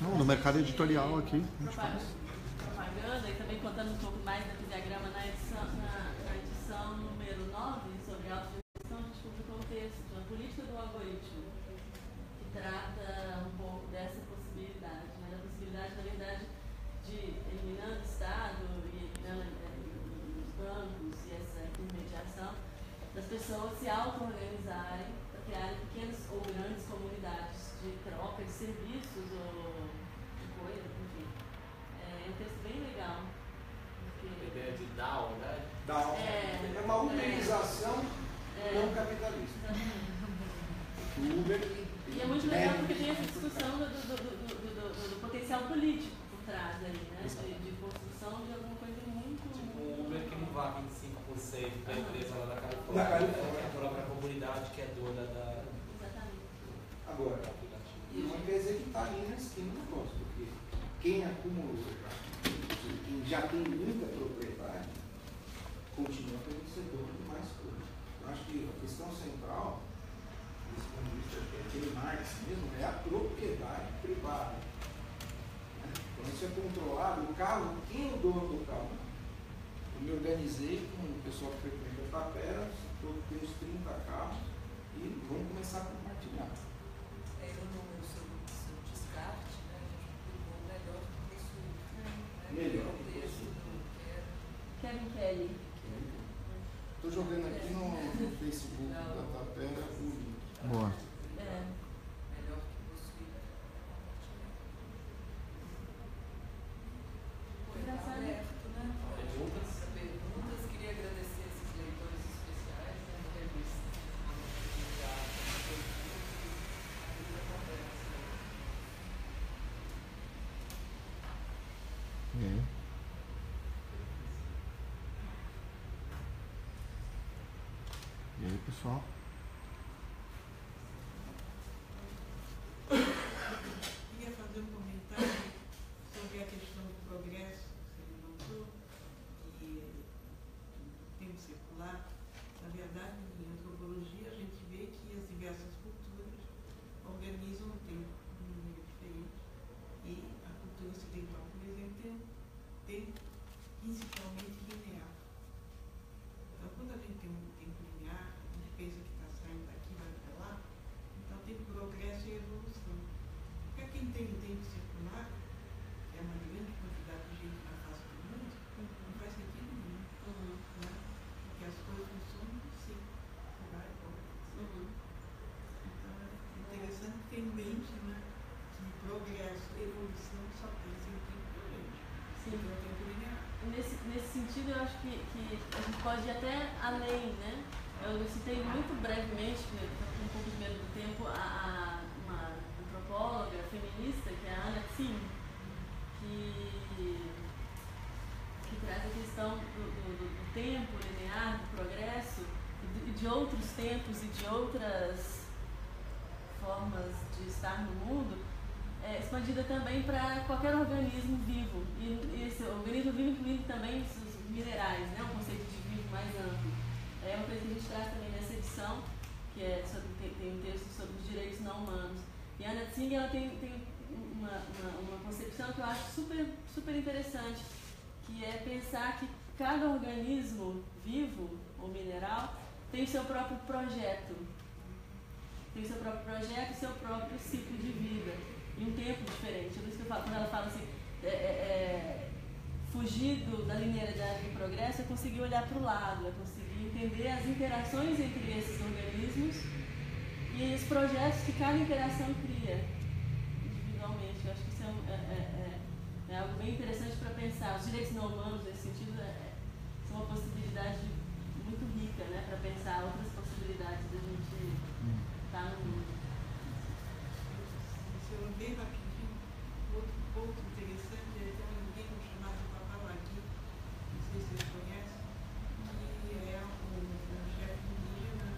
Não, no mercado editorial aqui. Propaganda, e também contando um pouco mais da Fisiagrama na edição número 9, sobre autogestão, a gente publicou um texto, a política do algoritmo, que trata um pouco dessa possibilidade, né? Da possibilidade, na verdade, de eliminando o Estado e eliminando os bancos e essa intermediação, das pessoas se auto-organizarem para criarem pequenas ou grandes comunidades de troca de serviços ou de coisas, enfim. É um texto bem legal. Porque... A ideia de DAO, né? DAO. É uma uberização não capitalista. Uber. E é muito legal porque tem essa discussão do potencial político por trás ali, né? De construção de alguma coisa muito... Tipo o Uber que não vá 25% da empresa lá da Califórnia. Na Califórnia. É a própria comunidade que é dona da... Exatamente. Agora, uma empresa que está ali na esquina do negócio, porque quem acumulou, quem já tem muita propriedade, continua tendo que ser dono de mais coisas. Eu acho que a questão central, desse ponto de vista, aquele Marx mesmo, é a propriedade privada. Né? Quando isso é controlado, o carro, quem é o dono do carro? Eu me organizei com o pessoal que frequenta a Tapera, tem uns 30 carros e vamos começar a compartilhar. No seu descarte, né, a gente publicou melhor do que isso. Melhor. O texto do Kevin Kelly. Estou jogando aqui no Facebook da Tapera o link. Boa. melhor que possuir. Engraçado. Aberto, né? Perguntas? Perguntas. Queria agradecer esses leitores especiais, né, da revista. E aí? E aí, pessoal? Queria fazer um comentário sobre a questão do progresso que você levantou, e no tempo secular. Na verdade, em antropologia, a gente vê que as diversas culturas organizam o tempo de uma maneira diferente. E a cultura ocidental, por exemplo, tem principalmente linear. Então, quando a gente tem um tempo linear, a gente pensa que está saindo daqui, vai para lá, então tem progresso e evolução. Para quem tem um tempo circular, que é uma grande quantidade de gente na face do mundo, não faz sentido nenhum. Né? Porque as coisas funcionam assim, vai e volta. Então, é interessante ter em mente, né, que progresso e evolução só tem sentido para a gente. Sim. Então, é tempo linear. Nesse sentido, eu acho que a gente pode ir até além, né? Eu citei muito brevemente, com um pouco de medo do tempo, uma antropóloga feminista, que é a Anna Tsing, que traz a questão do tempo linear, do progresso, e de outros tempos e de outras formas de estar no mundo, expandida também para qualquer organismo vivo. E esse organismo vivo incluindo também os minerais, né? Um conceito de vivo mais amplo. É uma coisa que a gente traz também nessa edição, que é tem um texto sobre os direitos não humanos. E a Anna Tsing, ela tem uma concepção que eu acho super interessante, que é pensar que cada organismo vivo ou mineral tem o seu próprio projeto. Tem o seu próprio projeto e seu próprio ciclo de vida. E um tempo diferente. É por isso que eu falo, quando ela fala assim, fugir da linearidade do progresso é conseguir olhar para o lado, é conseguir entender as interações entre esses organismos e os projetos que cada interação cria individualmente. Eu acho que isso é algo bem interessante para pensar. Os direitos não humanos, nesse sentido, são uma possibilidade muito rica, né, para pensar outras possibilidades da gente estar no mundo. Bem rapidinho, outro ponto interessante é que tem um livro chamado Papalagui, não sei se vocês conhecem, que é um chefe indígena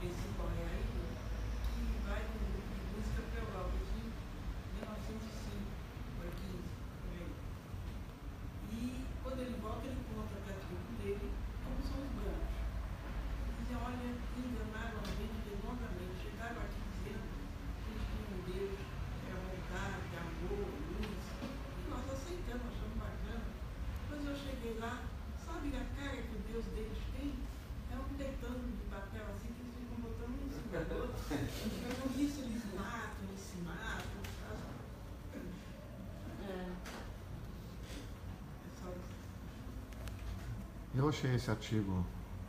principal é a ilha, que vai com um grupo de música para a Europa de 1905 ou 15, por aí. E quando ele volta, ele conta para a tribo dele como são os brancos. Dizem, olha, enganaram a gente redondamente, chegaram aqui dizendo que Eu achei esse artigo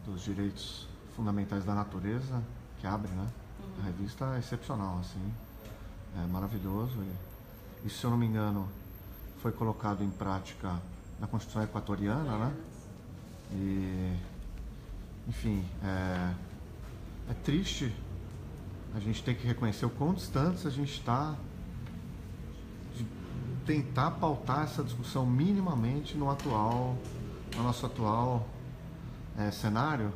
dos direitos fundamentais da natureza, que abre, né? A revista é excepcional, assim. É maravilhoso. E se eu não me engano, foi colocado em prática na Constituição Equatoriana, né? E, enfim, é triste a gente ter que reconhecer o quão distantes a gente está de tentar pautar essa discussão minimamente no nosso atual cenário,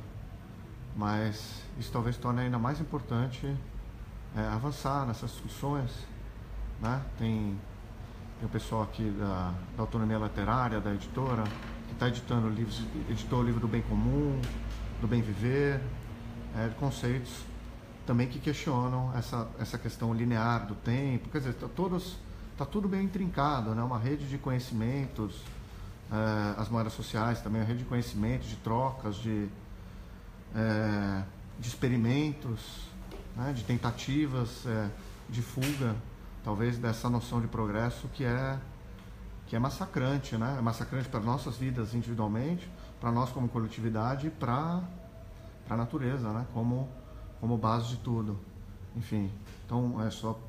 mas isso talvez torne ainda mais importante avançar nessas discussões, né? Tem o pessoal aqui da Autonomia Literária, da editora, que está editando livros, editou o livro do Bem Comum, do Bem Viver, conceitos também que questionam essa questão linear do tempo. Quer dizer, está tudo bem intrincado, né? Uma rede de conhecimentos, as moedas sociais também, uma rede de conhecimentos, de trocas, de experimentos, né? De tentativas de fuga, talvez, dessa noção de progresso que é massacrante, né? É massacrante para nossas vidas individualmente, para nós como coletividade e para a natureza, né? Como base de tudo. Enfim, então é só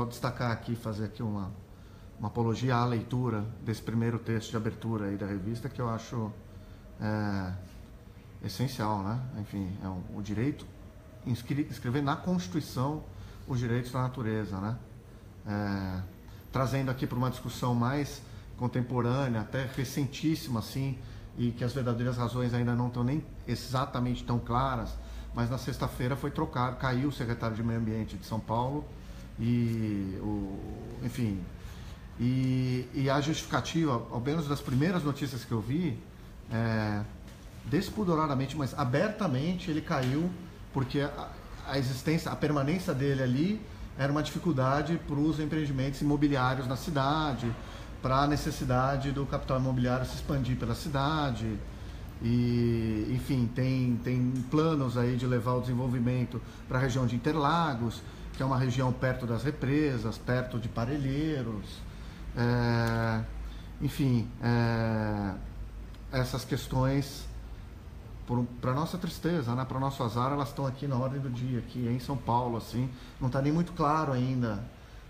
destacar aqui, fazer aqui uma apologia à leitura desse primeiro texto de abertura aí da revista, que eu acho essencial, né? Enfim, o direito, escrever na Constituição os direitos da natureza, né? Trazendo aqui para uma discussão mais contemporânea, até recentíssima, assim, e que as verdadeiras razões ainda não estão nem exatamente tão claras, mas na sexta-feira caiu o secretário de Meio Ambiente de São Paulo e a justificativa, ao menos das primeiras notícias que eu vi, despudoradamente, mas abertamente ele caiu porque a permanência dele ali era uma dificuldade para os empreendimentos imobiliários na cidade, para a necessidade do capital imobiliário se expandir pela cidade. E, enfim, tem planos aí de levar o desenvolvimento para a região de Interlagos, que é uma região perto das represas, perto de Parelheiros. Essas questões, para nossa tristeza, né, para nosso azar, elas estão aqui na ordem do dia, aqui em São Paulo, assim. Não está nem muito claro ainda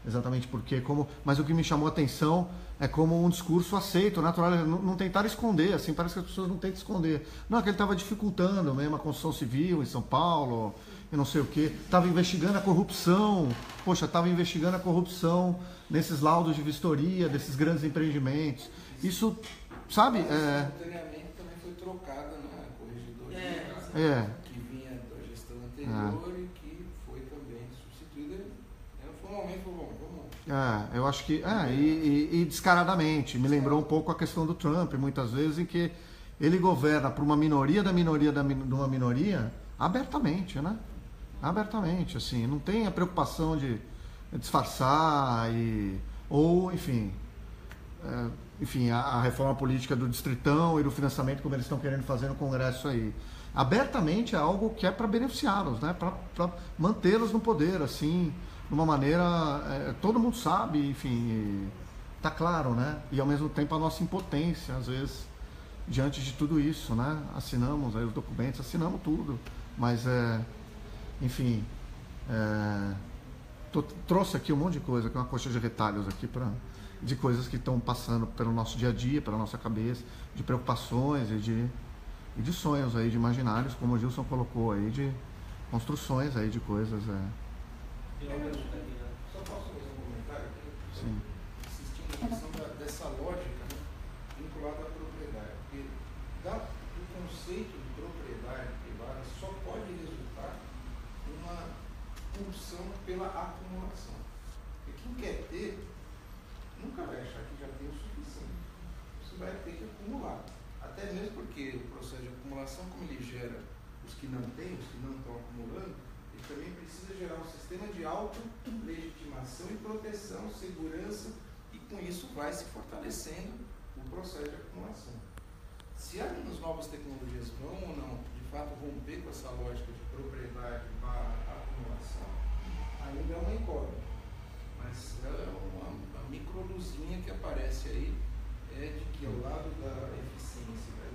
exatamente por quê, mas o que me chamou a atenção é como um discurso aceito, natural, não tentaram esconder, assim, parece que as pessoas não tentam esconder. Não, é que ele estava dificultando mesmo a construção civil em São Paulo, e não sei o quê, estava investigando a corrupção, estava investigando a corrupção nesses laudos de vistoria, desses grandes empreendimentos. Isso, sabe? Simultaneamente também foi trocada na corregedoria, que vinha da gestão anterior e que foi também substituída. Foi um momento bom. Eu acho que. E descaradamente, me lembrou um pouco a questão do Trump, muitas vezes, em que ele governa para uma minoria de uma minoria abertamente, né? Abertamente, assim, não tem a preocupação de disfarçar a reforma política do Distritão e do financiamento como eles estão querendo fazer no Congresso aí. Abertamente é algo que é para beneficiá-los, né? Para mantê-los no poder, assim, de uma maneira, todo mundo sabe, enfim, tá claro, né? E ao mesmo tempo a nossa impotência, às vezes, diante de tudo isso, né? Assinamos aí os documentos, assinamos tudo, mas trouxe aqui um monte de coisa, aqui uma coxa de retalhos aqui de coisas que estão passando pelo nosso dia a dia, pela nossa cabeça, de preocupações e de sonhos aí, de imaginários, como o Gilson colocou aí, de construções aí de coisas. Só posso fazer um comentário aqui? Sim. Insistindo na questão dessa lógica, né, vinculada à propriedade. Porque o conceito de propriedade privada só pode resultar uma pulsão pela acumulação. Porque quem quer ter nunca vai achar que já tem o suficiente. Você vai ter que acumular. Até mesmo porque o processo de acumulação, como ele gera os que não têm, os que não estão acumulando, ele também precisa gerar um sistema de auto-legitimação e proteção, segurança, e com isso vai se fortalecendo o processo de acumulação. Se as novas tecnologias vão ou não, de fato, romper com essa lógica de propriedade para acumulação, ainda é uma incógnita. Mas a microluzinha que aparece aí é de que ao lado da eficiência e da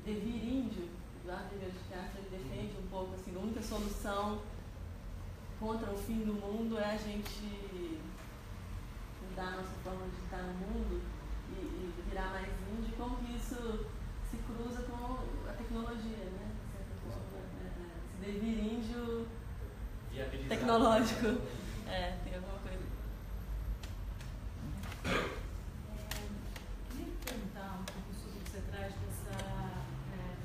devir índio, Eduardo Ribeiro de Castro, ele defende um pouco assim, a única solução contra o fim do mundo é a gente mudar a nossa forma de estar no mundo e virar mais índio, como que isso se cruza com a tecnologia, né? Esse devir índio tecnológico. Tem alguma coisa. Queria perguntar um pouco sobre o que você traz dessa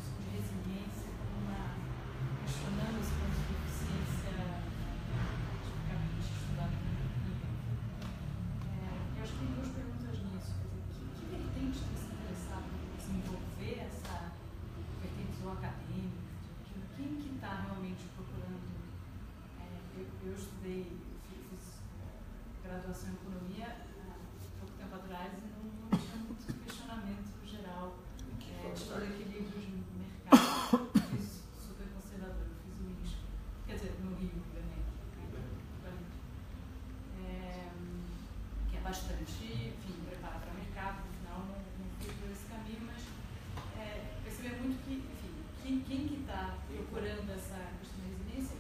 sobre resiliência, questionando os pontos de eficiência tipicamente estudado na economia. Eu acho que tem duas perguntas nisso. Que vertente tem se interessado por desenvolver essa vertente acadêmica? Quem que está realmente procurando? Eu estudei, fiz graduação em economia pouco tempo atrás e não tinha muito questionamento geral sobre equilíbrios de mercado. Fiz super conservador, fiz o INSP, quer dizer, no Rio, que é bastante, enfim, prepara para mercado, no final não fui por esse caminho, mas perceber muito que, enfim, quem que está procurando essa questão da resiliência,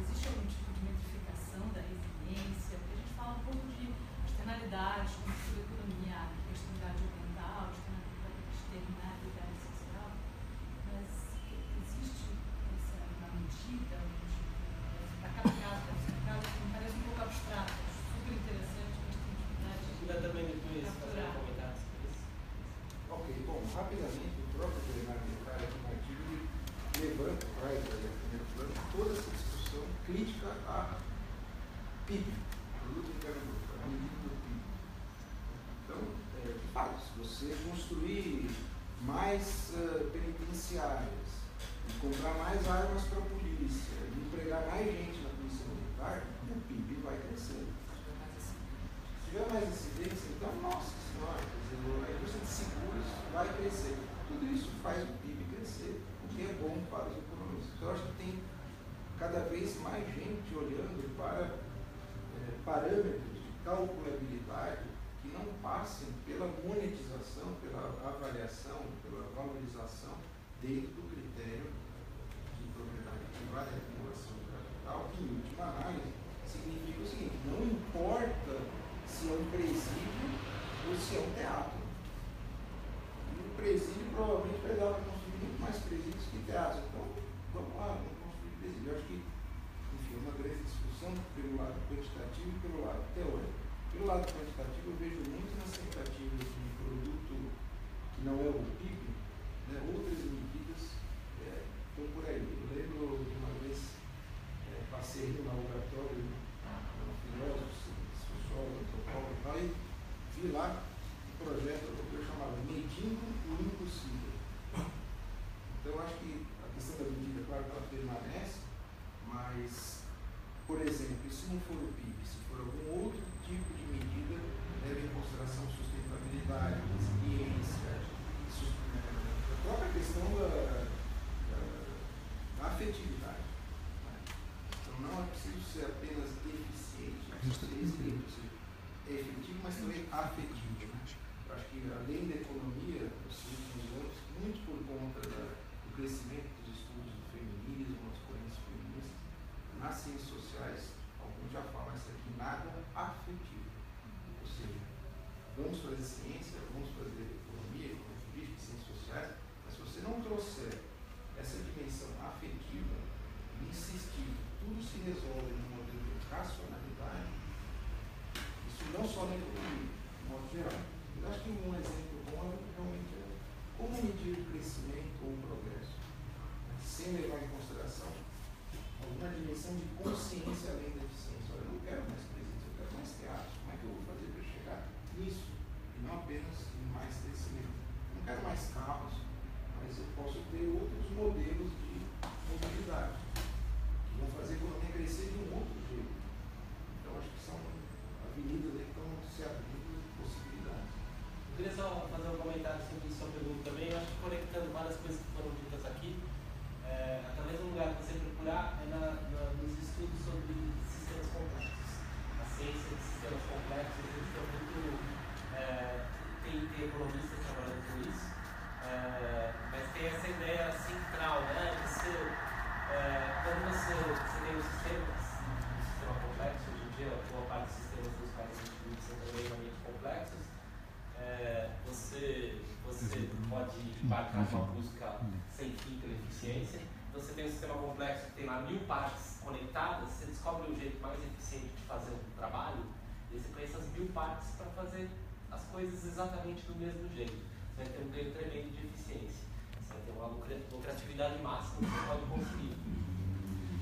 existe algum tipo de metrificação da resiliência, porque a gente fala um pouco de externalidades, como toda a economia, externalidade ambiental, externalidade social, mas existe uma medida, para cada caso me parece um pouco abstrato, super interessante, mas tem dificuldade de também depois fazer um comentário sobre isso. Ok, bom, rapidamente, o próprio plenário traz um artigo que levanta, toda essa discussão crítica a PIB, Produto Interno Bruto, a medida do PIB. Então, de fato, se você construir mais penitenciárias, e comprar mais armas para a polícia, e empregar mais gente na polícia militar, o PIB vai crescer. Se tiver mais incidência, então, nossa senhora, a indústria de seguros vai crescer. Tudo isso faz o PIB crescer, o que é bom para os economistas. Eu acho que tem cada vez mais gente olhando para parâmetros de calculabilidade que não passem pela monetização, pela avaliação, pela valorização dentro do critério de propriedade privada e acumulação de capital, que, em última análise, significa o seguinte: não importa se é um presídio ou se é um teatro. E o presídio provavelmente vai dar para construir muito mais presídios que teatros. Então, vamos lá, vamos construir presídio. Eu acho que, enfim, é uma grande discussão pelo lado quantitativo e pelo lado teórico. Pelo lado quantitativo, eu vejo muito nas tentativas de produto que não é o PIB, né, outras medidas estão por aí. Eu lembro de uma vez passei no laboratório, um filósofo, sociólogo, antropólogo e tal, e vi lá um projeto que eu chamava Medindo o Impossível. Então, eu acho que a questão da medida, claro que ela permanece, mas, por exemplo, se não for o PIB, se for algum outro tipo de medida, leva em consideração sustentabilidade, resiliência, a própria questão da afetividade. Né? Então, não é preciso ser apenas eficiente, é preciso ser resiliente. É efetivo, mas também afetivo. Né? Eu acho que, além da economia, nos últimos anos, muito por conta do crescimento dos estudos do feminismo, das correntes feministas, nas ciências sociais, alguns já falam isso aqui, nada afetivo. Ou seja, vamos fazer ciência, vamos fazer economia, política, ciências sociais, mas se você não trouxer essa dimensão afetiva, insistir, tudo se resolve no modelo de racionalidade, isso não só na economia, de modo geral. Eu acho que um exemplo bom realmente é como medir o crescimento ou o progresso, sem levar em consideração alguma dimensão de consciência além da eficiência. Olha, eu não quero mais presídios, eu quero mais teatros. Como é que eu vou fazer para chegar nisso? E não apenas em mais crescimento. Eu não quero mais carros, mas eu posso ter outros modelos de mobilidade que vão fazer a economia crescer de um outro jeito. Então, acho que são avenidas que estão se vários sistemas dos países que são tremendamente complexos. Você pode embarcar numa busca sem fim pela eficiência. Você tem um sistema complexo que tem lá 1000 partes conectadas, você descobre o jeito mais eficiente de fazer um trabalho, e você põe essas 1000 partes para fazer as coisas exatamente do mesmo jeito. Você vai ter um ganho tremendo de eficiência. Você vai ter uma lucratividade máxima que você pode conseguir.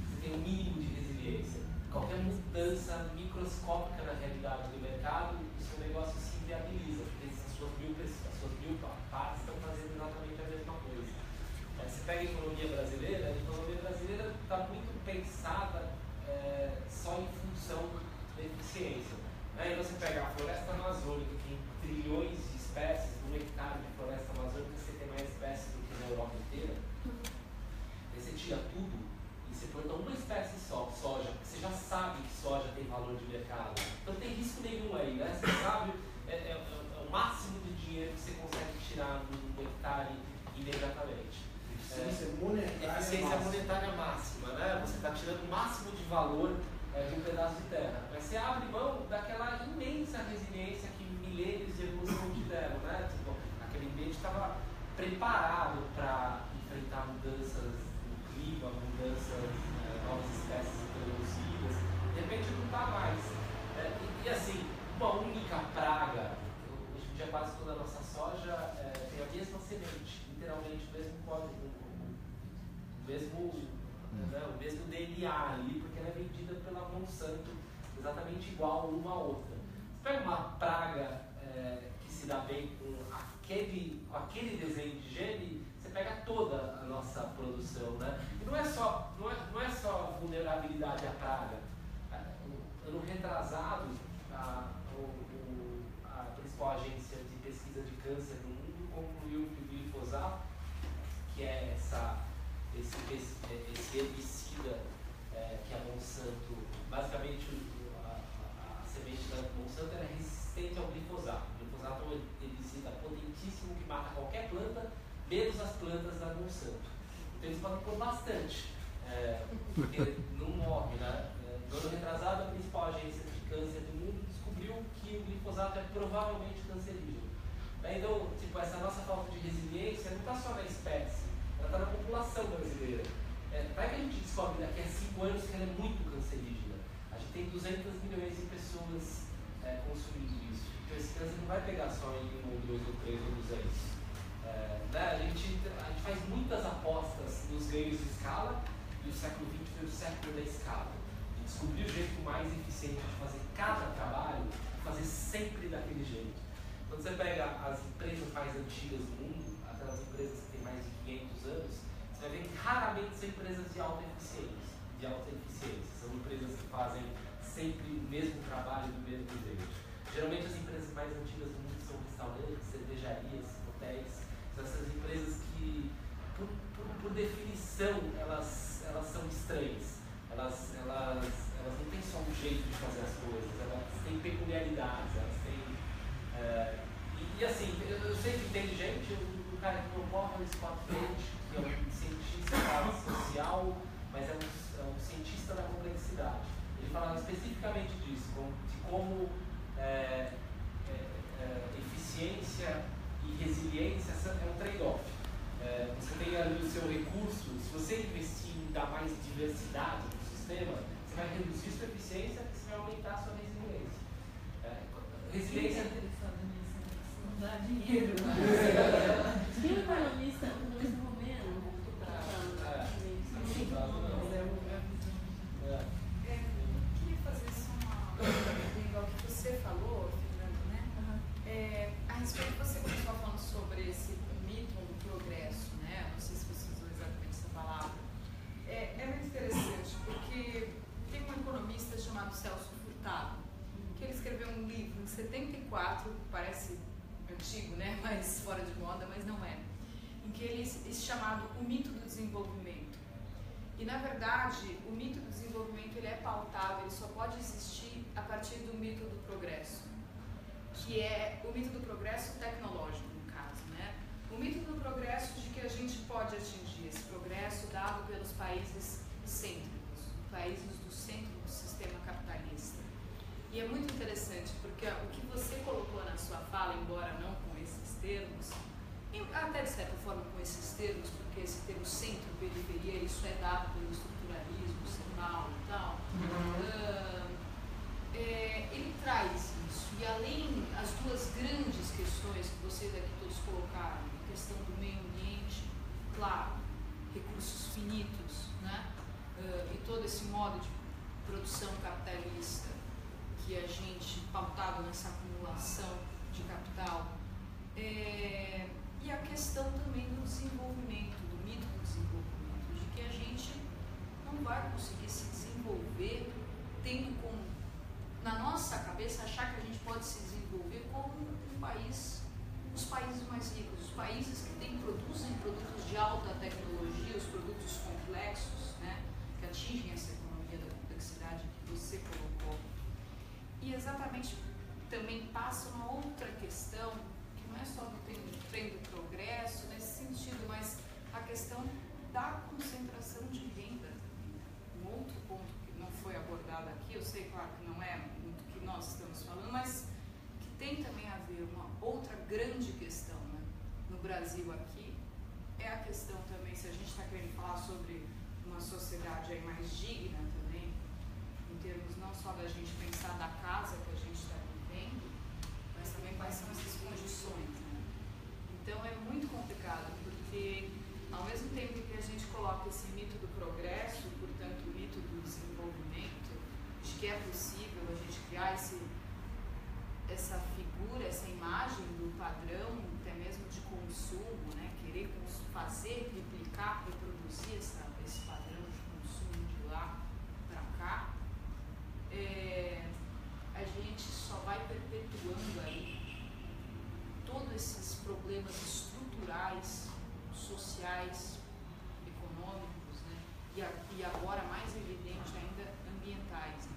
Você tem um mínimo de resiliência. Qualquer mudança microscópica na realidade do mercado, o seu negócio se inviabiliza, porque as suas 1000 partes estão fazendo exatamente a mesma coisa. Você pega a economia brasileira está muito pensada só em função da eficiência. Aí você pega a floresta amazônica, que tem trilhões de espécies, 1 hectare de floresta amazônica, você tem mais espécies do que na Europa inteira. Aí você tira tudo e você planta uma espécie só, soja, porque você já sabe que soja tem valor de mercado. Então não tem risco nenhum aí, né? Você sabe, é o máximo de dinheiro que você consegue tirar num hectare imediatamente. Eficiência monetária máxima, né? Você está tirando o máximo de valor de um pedaço de terra. Mas você abre mão daquela imensa resiliência que milênios de evolução tiveram, né? Tipo, aquele ambiente estava preparado para enfrentar mudanças no clima, mudanças, novas espécies introduzidas. De repente não está mais. E assim, uma única praga. Hoje em dia quase toda a nossa soja tem a mesma semente, literalmente o mesmo código. O mesmo DNA ali, porque ela é vendida pela Monsanto exatamente igual uma a outra. Você pega uma praga que se dá bem com aquele desenho de gene, você pega toda a nossa produção, né? E não é só vulnerabilidade à praga. Ano retrasado, a principal agência de pesquisa de câncer do mundo concluiu que o glifosato, que é esse herbicida que a Monsanto, basicamente a semente da Monsanto era resistente ao glifosato. O glifosato é um herbicida potentíssimo que mata qualquer planta, menos as plantas da Monsanto. Então eles podem pôr bastante, porque não morre, né? No ano retrasado, a principal agência de câncer do mundo descobriu que o glifosato é provavelmente cancerígeno. Então, tipo, essa nossa falta de resiliência não está só na espécie, ela está na população brasileira. Vai que a gente descobre daqui a 5 anos que ela é muito cancerígena. A gente tem 200 milhões de pessoas consumindo isso. Então esse câncer não vai pegar só em 1, ou 2, ou 3, ou 200. A gente faz muitas apostas nos ganhos de escala, e o século XX foi o século da escala. E descobrir o jeito mais eficiente de fazer cada trabalho, fazer sempre daquele jeito. Quando você pega as empresas mais antigas do mundo, aquelas empresas que têm mais de 500 anos, você vai ver que raramente são empresas de alta eficiência. São empresas que fazem sempre o mesmo trabalho do mesmo jeito. Geralmente as empresas mais antigas do mundo são restaurantes, cervejarias, hotéis. São essas empresas que, por definição, elas são estranhas. Elas não têm só um jeito de fazer as coisas, elas têm peculiaridades, elas têm... E assim, eu sei que tem gente, o cara que promove o Scott Page, que é um cientista social, mas é um cientista da complexidade. Ele falava especificamente disso, de como eficiência e resiliência é um trade-off. Você tem ali o seu recurso, se você investir em dar mais diversidade no sistema, você vai reduzir sua eficiência e você vai aumentar a sua resiliência. Resiliência não dá dinheiro. Tem um economista, o Luiz Romero, queria fazer só igual que você falou, Fernando, né? A respeito que você começou falando sobre esse mito do progresso, né? Não sei se você usou exatamente essa palavra. É muito interessante, porque tem um economista chamado Celso Furtado, que ele escreveu um livro em 74, parece antigo, né? Mas fora de moda, mas não é. Em que ele é chamado O Mito do Desenvolvimento. E na verdade, o mito do desenvolvimento ele é pautado, ele só pode existir a partir do mito do progresso, que é o mito do progresso tecnológico, no caso, né? O mito do progresso de que a gente pode atingir esse progresso dado pelos países cêntricos, países do centro do sistema capitalista. E é muito interessante, porque o que você colocou na sua fala, embora não com esses termos, até de certa forma com esses termos, porque esse termo centro-periferia, isso é dado pelo estruturalismo, São Paulo e tal, ele traz isso. E além, as duas grandes questões que vocês aqui todos colocaram, a questão do meio ambiente, claro, recursos finitos, né? E todo esse modo de produção capitalista que a gente, pautado nessa acumulação de capital, e a questão também do desenvolvimento, do mito do desenvolvimento, de que a gente não vai conseguir se desenvolver tendo como, na nossa cabeça, achar que a gente pode se desenvolver como um país, os países mais ricos, os países que produzem produtos de alta tecnologia, os produtos complexos, né, que atingem essa economia da complexidade que você colocou. E exatamente também passa uma outra questão, que não é só do trem do progresso nesse sentido, mas a questão da concentração de renda. Um outro ponto que não foi abordado aqui, eu sei, claro, que não é muito o que nós estamos falando, mas que tem também a ver uma outra grande questão, né? No Brasil aqui, é a questão também, se a gente está querendo falar sobre uma sociedade aí mais digna também, em termos não só da gente pensar da casa que a gente está vivendo, mas também quais são essas condições, né? Então é muito complicado, porque ao mesmo tempo que a gente coloca esse mito do progresso, portanto o mito do desenvolvimento, de que é possível a gente criar essa figura, essa imagem do padrão, até mesmo de consumo, né? Querer fazer, replicar, reproduzir esse padrão de consumo de lá para cá, a gente só vai perpetuando aí todos esses problemas estruturais, sociais, econômicos, né? E agora mais evidente ainda ambientais, né?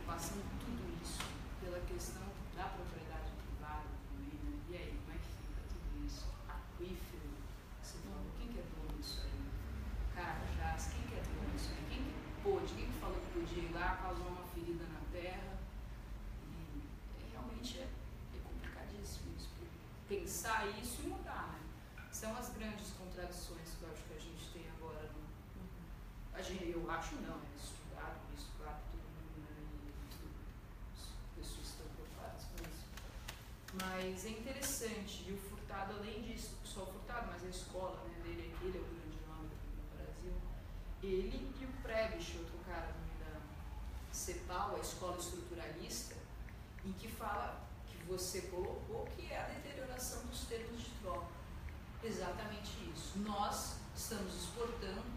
Passando tudo isso pela questão da propriedade privada também, né? E aí, como é que fica tudo isso? Aquífero, você falou, quem que é dono disso aí? Carajás, quem que é dono disso aí? Quem que pôde? Quem que falou que podia ir lá, causar uma ferida na terra? E realmente é complicadíssimo isso, pensar isso e mudar, né? São as grandes contradições que eu acho que a gente tem agora. Eu acho não, é estudado isso, claro, todo mundo, né? E as pessoas estão preocupadas com isso. Mas é interessante, e o Furtado, além disso, só o Furtado, mas a escola, né, dele aqui, ele é o grande nome no Brasil, ele e o Prebisch, outro cara também da CEPAL, a escola estruturalista, em que fala, que você colocou, que é a deterioração dos termos de troca. Exatamente isso. Nós estamos exportando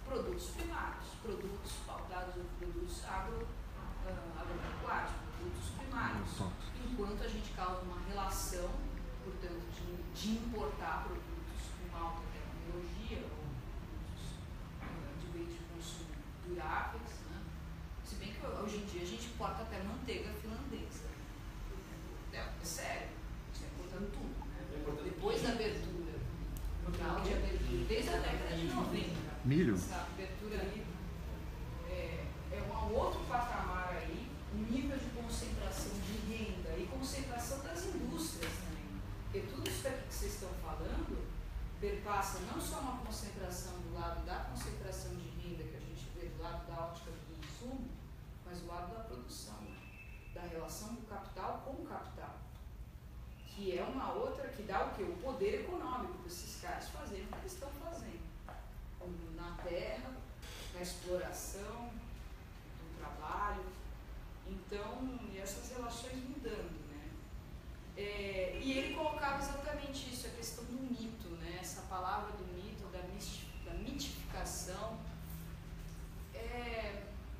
produtos primários, produtos pautados em produtos agropecuários, produtos primários, enquanto a gente causa uma relação, portanto, de importar produtos com alta tecnologia ou produtos de bens de consumo duráveis, né? Se bem que hoje em dia a gente importa até manteiga finlandesa. É sério, a gente está importando tudo, né? Depois da abertura, desde a década de 90. Milho? Essa abertura aí é um outro patamar aí, um nível de concentração de renda e concentração das indústrias também. Porque tudo isso aqui que vocês estão falando perpassa não só uma concentração do lado da concentração de renda que a gente vê do lado da ótica do consumo, mas do lado da produção, da relação do capital com o capital. Que é uma outra que dá o quê? O poder econômico para esses caras fazerem o que eles estão fazendo. Na terra, na exploração, no trabalho. Então, e essas relações mudando, né? E ele colocava exatamente isso, a questão do mito, né? Essa palavra do mito, da mitificação.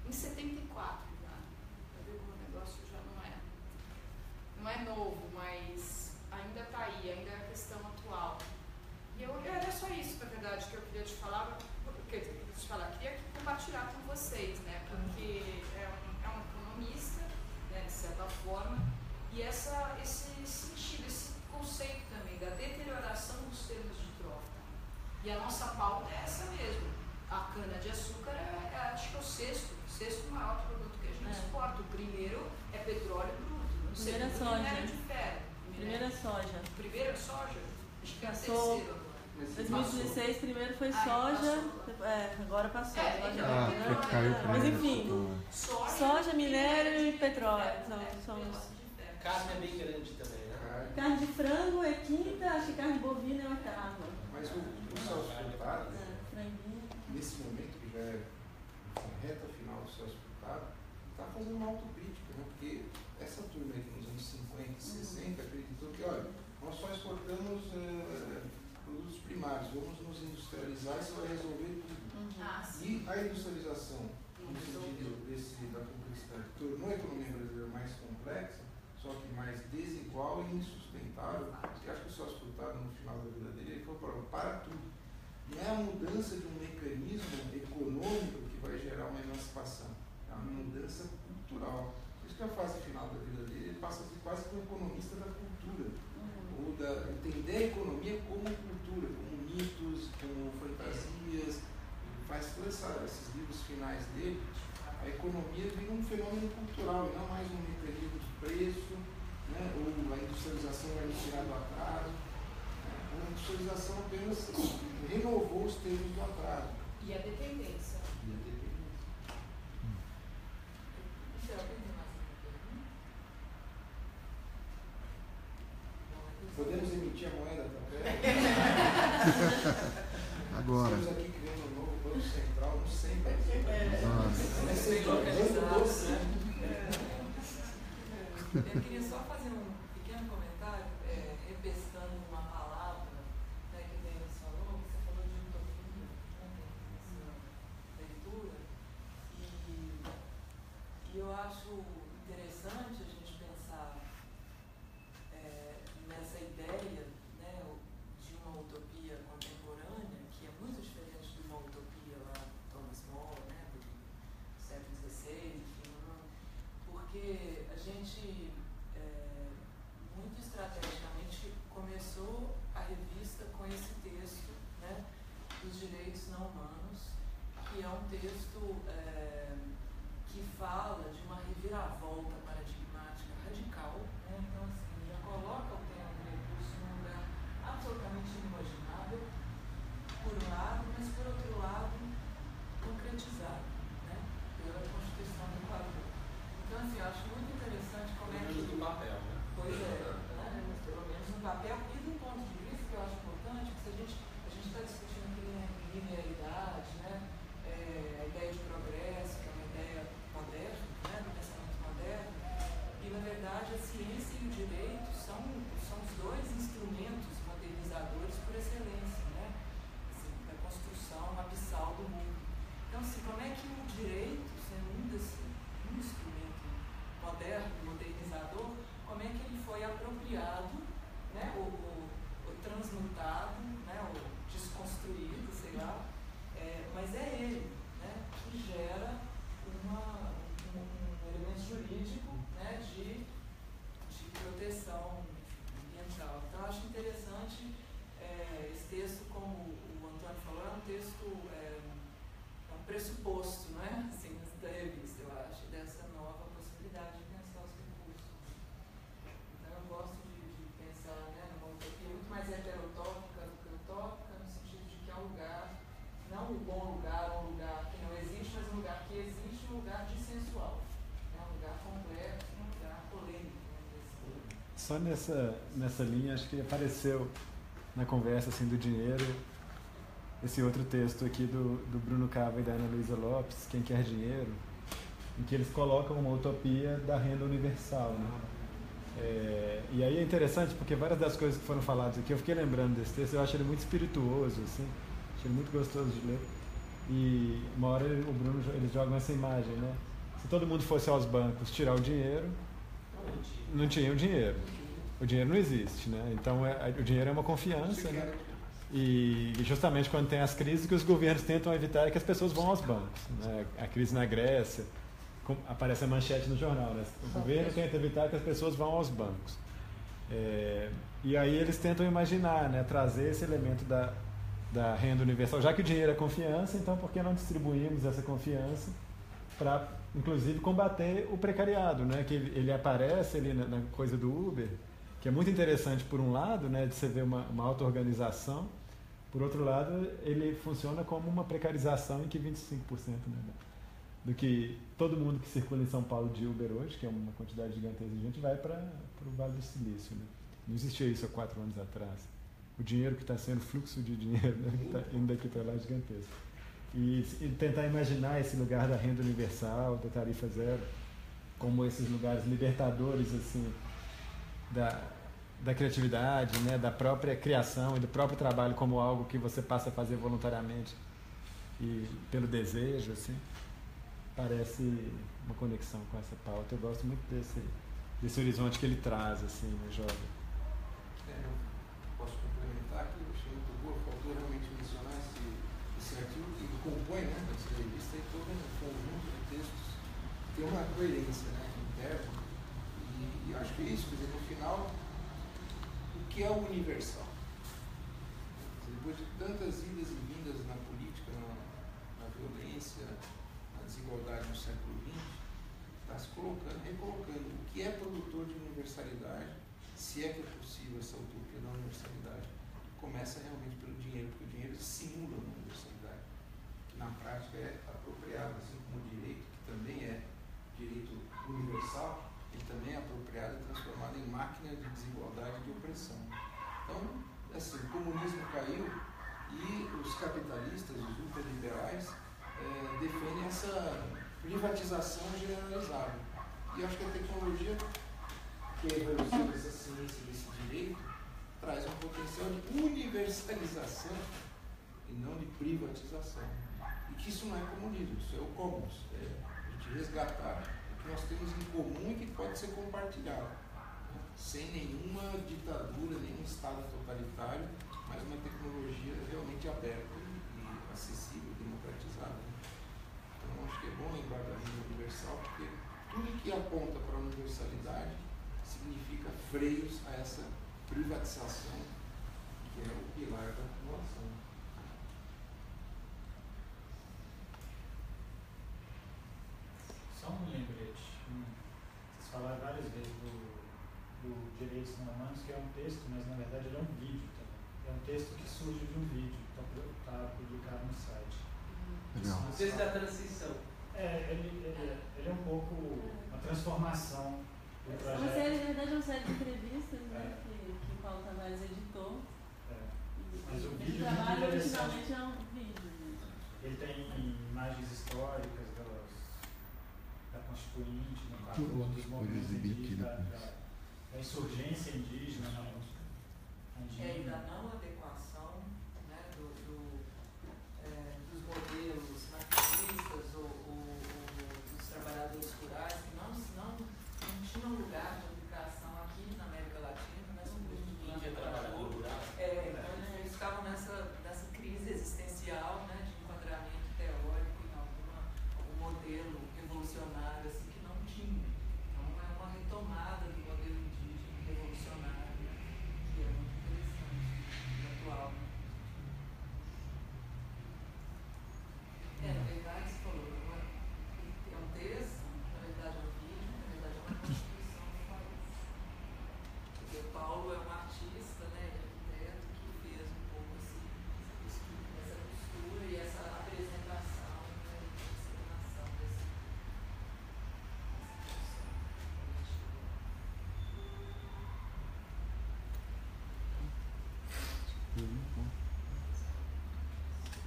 Em 74, já. Pra ver como o negócio já não é novo, mas ainda está aí, ainda é a questão atual. E era só isso, na verdade, que eu queria te falar, queria compartilhar com vocês, né? Porque é um economista, né, de certa forma, e esse sentido, esse conceito também da deterioração dos termos de troca. soja. Minério de ferro. Primeiro é soja. Primeiro é soja? Acho que é a Passou. terceira. Mas 2016 primeiro foi Aí soja, agora passou. É, Soja, então, porque caiu mas primeiro. enfim, Soja, soja, minério e petróleo são os... Carne é bem grande também, né? Carne de frango é quinta, acho que carne bovina é oitava. Mas o Celso Furtado, Franguinho. nesse momento que já é a reta final do Celso Furtado, está fazendo uma autocrítica, né? Porque essa turma aí nos anos 50 e 60 acreditou que, olha, nós só exportamos produtos primários, vamos nos industrializar e isso vai resolver tudo. E a industrialização, no sentido da complexidade, tornou a economia brasileira mais complexa, só que mais desigual e insustentável. Eu acho que o Celso Furtado, no final da vida dele, ele falou para tudo. Não é a mudança de um mecanismo econômico que vai gerar uma emancipação, é uma mudança cultural. Por isso que a fase final da vida dele, ele passa a ser quase que um economista da cultura, ou entender a economia como cultura, como mitos, como fantasias. Ele faz todos esses livros finais dele. A economia vira um fenômeno cultural e não mais um mecanismo de preço, né? Ou a industrialização vai nos tirar do atraso. A industrialização apenas renovou os termos do atraso. E a dependência. Podemos emitir a moeda também? Agora. Estamos aqui criando um novo Banco Central no centro. Nossa. Esse banco doce. Eu queria só fazer um pequeno comentário, repescando uma palavra, né, que o Denis falou. Você falou de utopia nessa leitura, e eu acho interessante a gente pensar nessa ideia, né, de uma utopia contemporânea, que é muito diferente de uma utopia lá do Thomas More, né, do século XVI, enfim, porque a gente, muito estrategicamente, começou a revista com esse texto, né, dos direitos não humanos, que é um texto que fala de uma reviravolta paradigmática radical, né? Então, assim, já coloca o tema do recurso num lugar absolutamente inimaginável, por um lado, mas por outro lado, concretizado, né, pela Constituição do Equador. Então, assim, eu acho muito interessante como é que... no papel, né? Pois é, né? Mas pelo menos no papel e do ponto de vista que eu acho importante, porque a gente está discutindo aqui linearidade, né? A ideia de progresso, que é uma ideia moderna, né? Do pensamento moderno, e na verdade a ciência e o direito são os dois instrumentos modernizadores por excelência, né? Assim, da construção abissal do mundo. Então, assim, como é que o direito, sendo um instrumento moderno, modernizador, como é que ele foi apropriado, né, ou transmutado, né, ou desconstruído, sei lá, mas é ele, né, que gera um elemento jurídico, né, de proteção ambiental. Então, eu acho interessante esse texto, como o Antônio falou, é um texto, um pressuposto, né, assim, da revista, eu acho, dessa nova possibilidade de pensar os recursos. Então, eu gosto de pensar, né, numa utopia muito mais heterotópica do que utópica, no sentido de que é um lugar, não um bom lugar, um lugar que não existe, mas um lugar que existe, um lugar dissensual, né, um lugar complexo, um lugar polêmico. Só nessa linha, acho que apareceu na conversa assim, do dinheiro esse outro texto aqui do Bruno Cava e da Ana Luísa Lopes, Quem Quer Dinheiro, em que eles colocam uma utopia da renda universal, né? E aí é interessante porque várias das coisas que foram faladas aqui, eu fiquei lembrando desse texto, eu acho ele muito espirituoso, assim, achei ele muito gostoso de ler. E uma hora o Bruno, eles jogam essa imagem, né? Se todo mundo fosse aos bancos tirar o dinheiro, não tinha o dinheiro. O dinheiro não existe, né? Então o dinheiro é uma confiança, né? E justamente quando tem as crises, que os governos tentam evitar é que as pessoas vão aos bancos, né? A crise na Grécia, aparece a manchete no jornal, né? O governo tenta evitar que as pessoas vão aos bancos. E aí eles tentam imaginar, né? Trazer esse elemento da renda universal. Já que o dinheiro é confiança, então por que não distribuímos essa confiança para inclusive, combater o precariado, né? Que ele aparece ali na coisa do Uber, que é muito interessante por um lado, né? De você ver uma auto-organização. Por outro lado, ele funciona como uma precarização em que 25%, né, do que todo mundo que circula em São Paulo de Uber hoje, que é uma quantidade gigantesca de gente, vai para o Vale do Silício. Né? Não existia isso há 4 anos atrás. O dinheiro que está sendo, fluxo de dinheiro, né, que está indo daqui para lá é gigantesco. E tentar imaginar esse lugar da renda universal, da tarifa zero, como esses lugares libertadores assim, da criatividade, né, da própria criação e do próprio trabalho como algo que você passa a fazer voluntariamente e pelo desejo, assim, parece uma conexão com essa pauta. Eu gosto muito desse horizonte que ele traz, assim, no jovem. Eu posso complementar que eu achei muito boa, faltou realmente mencionar esse artigo que compõe, né, essa revista e todo um conjunto de textos que tem uma coerência, né, interna, e acho que é isso, quer dizer, no final, o que é o universal? Depois de tantas idas e vindas na política, na violência, na desigualdade no século XX, está se recolocando o que é produtor de universalidade, se é que é possível essa utopia da universalidade, começa realmente pelo dinheiro, porque o dinheiro simula uma universalidade, que na prática é apropriado, assim como o direito, que também é direito universal, ele também é apropriado e transformado em máquina de desigualdade e de opressão. Então, assim, o comunismo caiu e os capitalistas, os ultraliberais, defendem essa privatização generalizada. E eu acho que a tecnologia, que é a evolução dessa ciência, desse direito, traz um potencial de universalização e não de privatização. E que isso não é comunismo, isso é o commons, é a gente resgatar o que nós temos em comum e que pode ser compartilhado, né? Sem nenhuma ditadura, nenhum estado totalitário, mas uma tecnologia realmente aberta e acessível, democratizada. Então, acho que é bom lembrar da renda universal, porque tudo que aponta para a universalidade significa freios a essa privatização, que é o pilar da acumulação. Só um lembrete. Vocês falaram várias vezes do Direitos Não Humanos, que é um texto, mas na verdade ele é um vídeo também. É um texto que surge de um vídeo, está publicado no site. Legal. O texto da transição. Ele é um pouco uma transformação do projeto. Uma série, na verdade, é uma série de entrevistas, né, que o Paulo Tavares editou. Mas o Esse vídeo trabalho é muito interessante. originalmente é um vídeo mesmo. Ele tem imagens históricas da Constituinte, dos movimentos indígenas, da insurgência indígena, E da não adequação, né, dos modelos marxistas ou dos trabalhadores rurais que não tinham lugar de aplicação aqui na América Latina, né, sobretudo Índia, trabalhador rural. então eles estavam nessa crise existencial, né, de enquadramento teórico em algum modelo revolucionário assim, que não tinha. Então é uma retomada do modelo indígena revolucionário, né, que é muito interessante, atual. Na verdade, você falou, é um texto, na verdade é um vídeo, na verdade é uma constituição do país. Porque o Paulo é um artista, né, arquiteto, que fez um pouco essa costura e essa apresentação, né, de disseminação dessa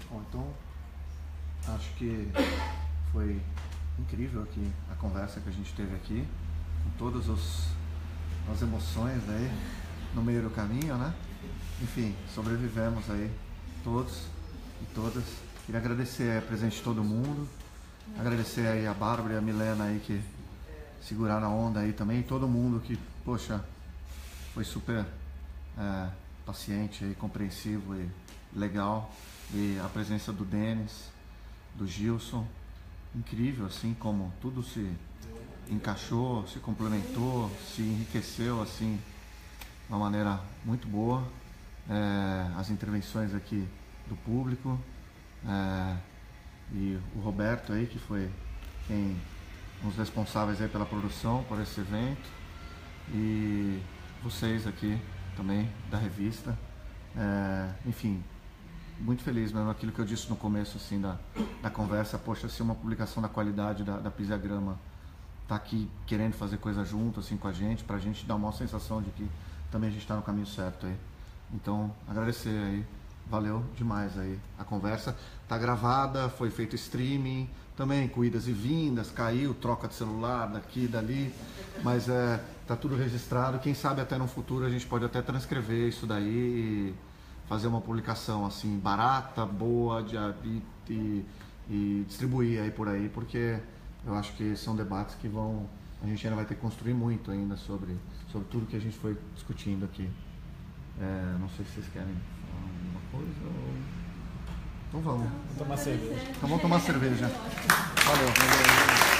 Bom, então acho que foi incrível aqui a conversa que a gente teve aqui, com todas as emoções aí no meio do caminho, né? Enfim, sobrevivemos aí todos e todas. Queria agradecer a presença de todo mundo, agradecer aí a Bárbara e a Milena aí que seguraram a onda aí também, e todo mundo que, poxa, foi super paciente aí, compreensivo e legal. E a presença do Denis, do Gilson, incrível assim como tudo se encaixou, se complementou, se enriqueceu assim de uma maneira muito boa. As intervenções aqui do público, e o Roberto aí, que foi quem os responsáveis aí pela produção, por esse evento, e vocês aqui também da revista. Enfim, muito feliz mesmo, aquilo que eu disse no começo assim, da conversa. Poxa, se uma publicação da qualidade da Pisiagrama tá aqui querendo fazer coisa junto assim com a gente, pra gente dar uma sensação de que também a gente está no caminho certo aí. Então, agradecer aí, valeu demais aí a conversa. Tá gravada, foi feito streaming, também com idas e vindas, caiu, troca de celular daqui, dali, mas tá tudo registrado. Quem sabe até no futuro a gente pode até transcrever isso daí e fazer uma publicação assim barata, boa, e distribuir aí por aí, porque eu acho que são debates que a gente ainda vai ter que construir muito ainda sobre tudo que a gente foi discutindo aqui. Não sei se vocês querem falar alguma coisa ou... Então vamos. Vamos tomar cerveja. Então vamos tomar cerveja. Valeu.